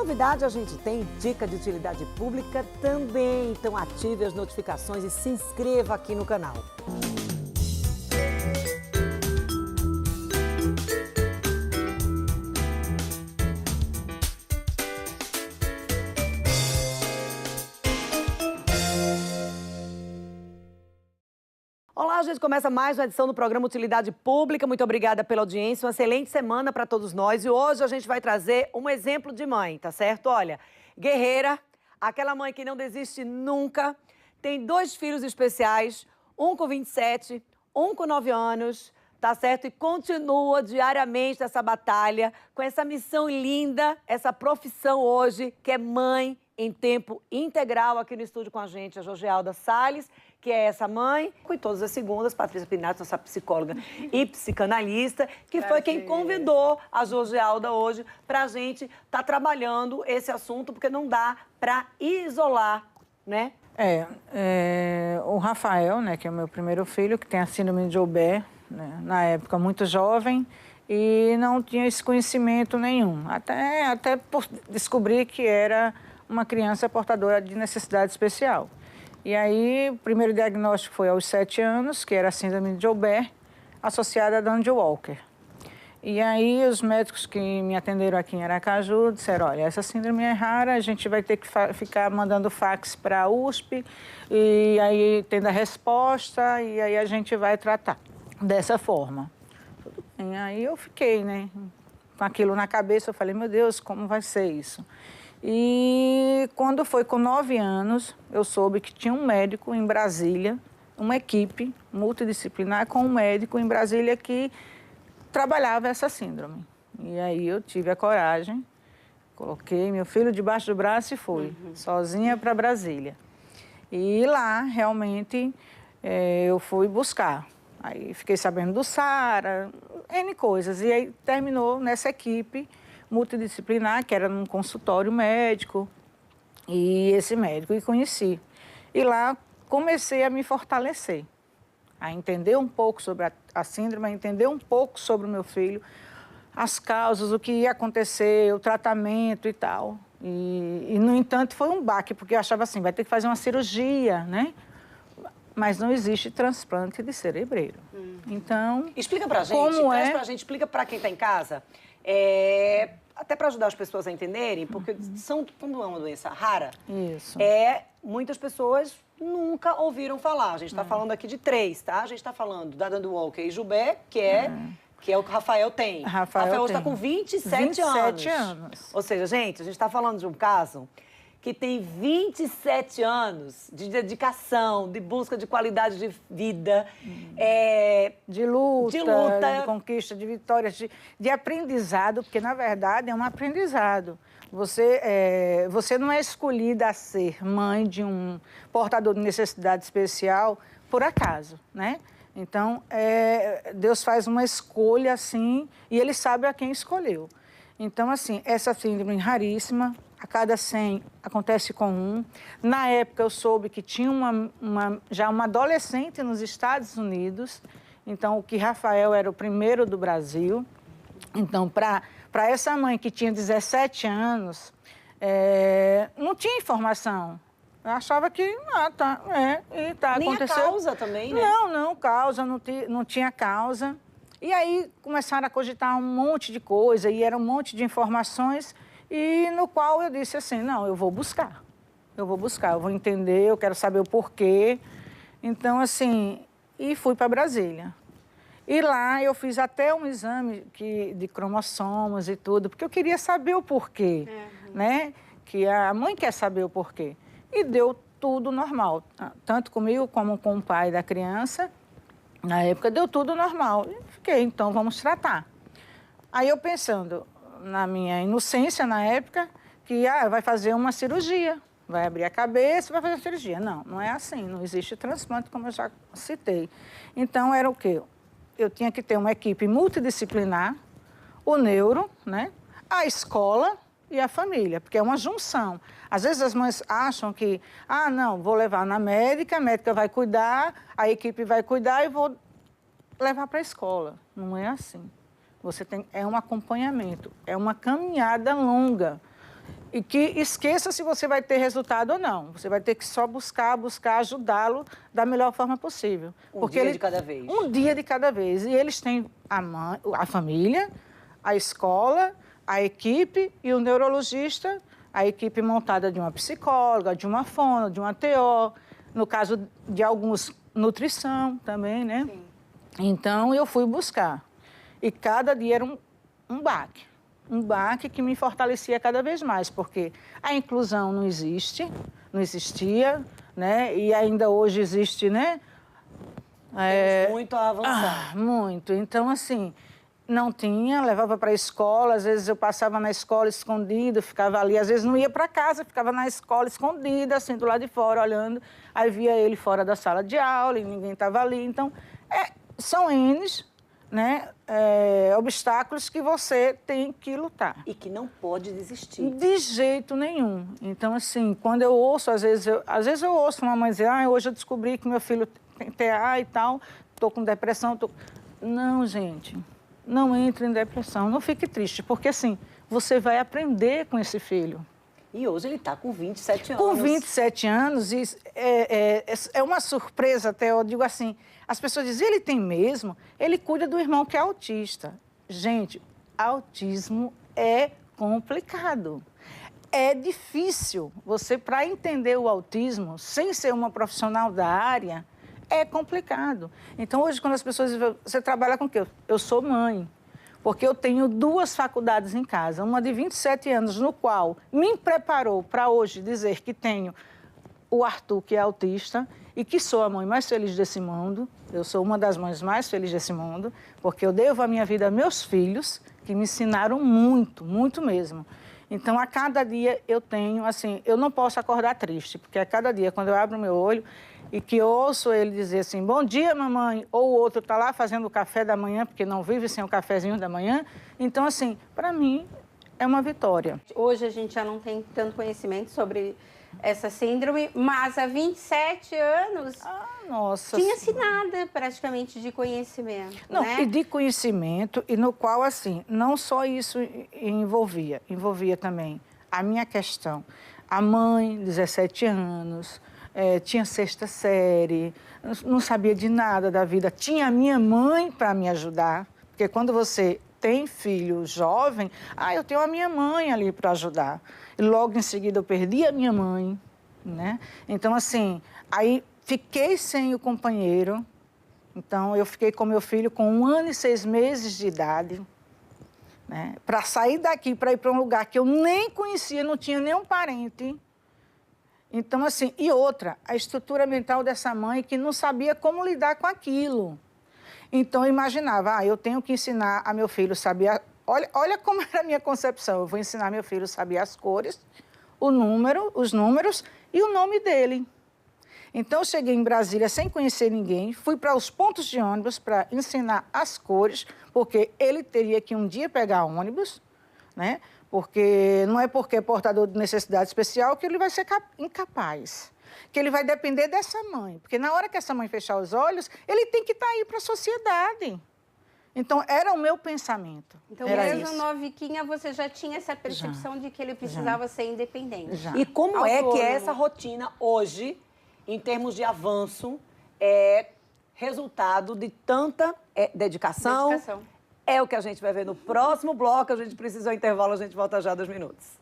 novidade a gente tem, dica de utilidade pública também. Então ative as notificações e se inscreva aqui no canal. Olá, a gente começa mais uma edição do programa Utilidade Pública. Muito obrigada pela audiência, uma excelente semana para todos nós. E hoje a gente vai trazer um exemplo de mãe, tá certo? Olha, guerreira, aquela mãe que não desiste nunca, tem 2 filhos especiais, um com 27, um com 9 anos, tá certo? E continua diariamente nessa batalha, com essa missão linda, essa profissão hoje, que é mãe em tempo integral aqui no estúdio com a gente, a Jorgealda Salles, que é essa mãe, e todas as segundas, Patrícia Pinato, nossa psicóloga e psicanalista, que foi quem convidou a Jorgealda hoje para a gente estar trabalhando esse assunto, porque não dá para isolar, né? O Rafael, né, que é o meu primeiro filho, que tem a síndrome de Joubert, né, na época muito jovem, e não tinha esse conhecimento nenhum, até por descobrir que era uma criança portadora de necessidade especial. E aí, o primeiro diagnóstico foi aos 7 anos, que era a síndrome de Joubert, associada a Dandy Walker. E aí, os médicos que me atenderam aqui em Aracaju disseram, olha, essa síndrome é rara, a gente vai ter que ficar mandando fax para a USP, e aí tendo a resposta, e aí a gente vai tratar dessa forma. Tudo bem, aí eu fiquei, né, com aquilo na cabeça, eu falei, meu Deus, como vai ser isso? E quando foi com 9 anos, eu soube que tinha um médico em Brasília, uma equipe multidisciplinar com um médico em Brasília que trabalhava essa síndrome. E aí eu tive a coragem, coloquei meu filho debaixo do braço e fui, sozinha para Brasília. E lá, realmente, eu fui buscar. Aí fiquei sabendo do SARA, N coisas. E aí terminou nessa equipe multidisciplinar, que era num consultório médico, e esse médico eu conheci. E lá comecei a me fortalecer, a entender um pouco sobre a síndrome, a entender um pouco sobre o meu filho, as causas, o que ia acontecer, o tratamento e tal. E no entanto, foi um baque, porque eu achava assim, vai ter que fazer uma cirurgia, né? Mas não existe transplante de cerebreiro. Então, explica pra gente, pra gente, explica pra quem tá em casa. Até para ajudar as pessoas a entenderem, porque como é uma doença rara, isso. Muitas pessoas nunca ouviram falar. A gente está falando aqui de 3, tá? A gente está falando da Dandy Walker e Joubert, que é o que o Rafael tem. Rafael hoje está com 27 anos. Ou seja, gente, a gente está falando de um caso que tem 27 anos de dedicação, de busca de qualidade de vida, de luta, de conquista, de vitórias, de aprendizado, porque, na verdade, é um aprendizado. Você não é escolhida a ser mãe de um portador de necessidade especial por acaso, né? Então, Deus faz uma escolha assim e Ele sabe a quem escolheu. Então, assim, essa síndrome raríssima, a cada 100 acontece com um. Na época, eu soube que tinha já uma adolescente nos Estados Unidos. Então, o que Rafael era o primeiro do Brasil. Então, para essa mãe que tinha 17 anos, não tinha informação. Eu achava que, Nem aconteceu. Nem a causa também, né? Não, causa, não tinha causa. E aí, começaram a cogitar um monte de coisa, e era um monte de informações, e no qual eu disse assim, não, eu vou buscar, eu vou entender, eu quero saber o porquê. Então, assim, e fui para Brasília. E lá eu fiz até um exame de cromossomos e tudo, porque eu queria saber o porquê, né? Que a mãe quer saber o porquê. E deu tudo normal, tanto comigo como com o pai da criança. Na época deu tudo normal. E fiquei, então vamos tratar. Aí eu pensando, na minha inocência na época, que vai fazer uma cirurgia, vai abrir a cabeça, vai fazer a cirurgia. Não, não é assim, não existe transplante, como eu já citei. Então era o quê? Eu tinha que ter uma equipe multidisciplinar, o neuro, né? A escola e a família, porque é uma junção. Às vezes as mães acham que, não, vou levar na médica, a médica vai cuidar, a equipe vai cuidar e vou levar para a escola. Não é assim. É um acompanhamento, é uma caminhada longa. E que esqueça se você vai ter resultado ou não. Você vai ter que só buscar ajudá-lo da melhor forma possível. Um dia de cada vez. Um dia de cada vez. E eles têm a mãe, a família, a escola, a equipe e o neurologista, a equipe montada de uma psicóloga, de uma fono, de uma TO, no caso de alguns, nutrição também, né? Sim. Então, eu fui buscar. E cada dia era um baque. Um baque que me fortalecia cada vez mais, porque a inclusão não existe, não existia, né? E ainda hoje existe, né? Temos muito a avançar. Muito. Então, assim, não tinha, levava para a escola, às vezes eu passava na escola escondida, ficava ali, às vezes não ia para casa, ficava na escola escondida, assim, do lado de fora, olhando, aí via ele fora da sala de aula e ninguém estava ali. Então, são N's, né, obstáculos que você tem que lutar. E que não pode desistir. De jeito nenhum. Então, assim, quando eu ouço, às vezes eu ouço uma mãe dizer, hoje eu descobri que meu filho tem TA e tal, estou com depressão. Não, gente, não entre em depressão, não fique triste, porque, assim, você vai aprender com esse filho. E hoje ele está com 27 anos. Com 27 anos, e é uma surpresa até, eu digo assim, as pessoas dizem, ele tem mesmo? Ele cuida do irmão que é autista. Gente, autismo é complicado. É difícil. Você, para entender o autismo, sem ser uma profissional da área, é complicado. Então, hoje, quando as pessoas dizem, você trabalha com o quê? Eu sou mãe. Porque eu tenho 2 faculdades em casa, uma de 27 anos, no qual me preparou para hoje dizer que tenho o Arthur, que é autista, e que sou a mãe mais feliz desse mundo. Eu sou uma das mães mais felizes desse mundo, porque eu devo a minha vida a meus filhos, que me ensinaram muito, muito mesmo. Então, a cada dia eu tenho, assim, eu não posso acordar triste, porque a cada dia, quando eu abro o meu olho e que eu ouço ele dizer assim, bom dia, mamãe, ou o outro está lá fazendo o café da manhã, porque não vive sem o cafezinho da manhã. Então, assim, para mim, é uma vitória. Hoje a gente já não tem tanto conhecimento sobre essa síndrome, mas há 27 anos nossa, tinha-se nada praticamente de conhecimento. Não, né? E de conhecimento, e no qual, assim, não só isso envolvia também a minha questão. A mãe, 17 anos, tinha 6ª série, não sabia de nada da vida. Tinha a minha mãe para me ajudar, porque quando você tem filho jovem, eu tenho a minha mãe ali para ajudar. E logo em seguida eu perdi a minha mãe, né? Então, assim, aí fiquei sem o companheiro. Então, eu fiquei com meu filho com 1 ano e 6 meses de idade, né? Para sair daqui, para ir para um lugar que eu nem conhecia, não tinha nenhum parente. Então, assim, e outra, a estrutura mental dessa mãe que não sabia como lidar com aquilo. Então, eu imaginava, eu tenho que ensinar a meu filho a saber... Olha como era a minha concepção. Eu vou ensinar meu filho a saber as cores, os números e o nome dele. Então, eu cheguei em Brasília sem conhecer ninguém, fui para os pontos de ônibus para ensinar as cores, porque ele teria que um dia pegar ônibus, né? Porque não é porque é portador de necessidade especial que ele vai ser incapaz. Que ele vai depender dessa mãe. Porque na hora que essa mãe fechar os olhos, ele tem que estar aí para a sociedade. Então, era o meu pensamento. Então, mesmo noviquinha, você já tinha essa percepção de que ele precisava ser independente. Já. E como é que essa rotina hoje, em termos de avanço, é resultado de tanta dedicação? É o que a gente vai ver no próximo bloco. A gente precisa ao intervalo, a gente volta já 2 minutos.